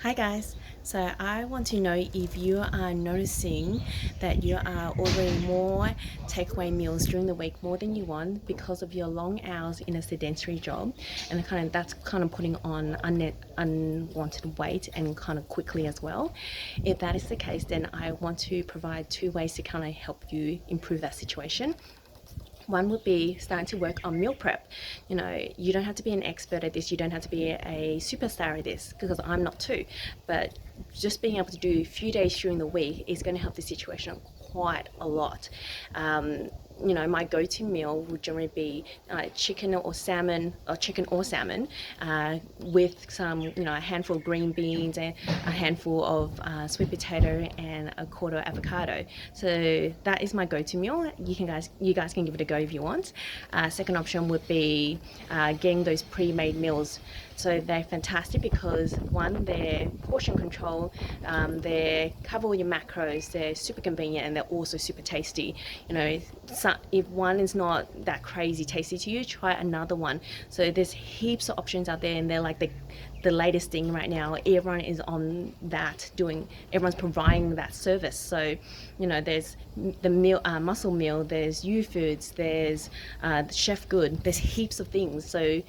Hi guys, so I want to know if you are noticing that you are ordering more takeaway meals during the week more than you want because of your long hours in a sedentary job, and that's putting on unwanted weight and quickly as well. If that is the case, then I want to provide 2 ways to help you improve that situation. One would be starting to work on meal prep. You don't have to be an expert at this, you don't have to be a superstar at this, because I'm not too, but just being able to do a few days during the week is going to help the situation quite a lot. My go-to meal would generally be chicken or salmon, with some, a handful of green beans and a handful of sweet potato and a quarter avocado. So that is my go-to meal. You guys can give it a go if you want. Second option would be getting those pre-made meals. So they're fantastic because one, they're portion control, they cover all your macros, they're super convenient, and they're also super tasty. If one is not that crazy tasty to you, try another one. So there's heaps of options out there, and they're like the latest thing right now. Everyone is on that, everyone's providing that service. So there's the meal, muscle meal, there's U-Foods, there's Chef Good, there's heaps of things. So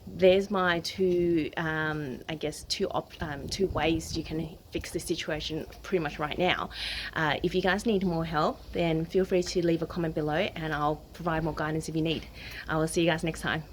there's my two ways you can fix the situation pretty much right now. If you guys need more help, then feel free to leave a comment below and I'll provide more guidance if you need. I will see you guys next time.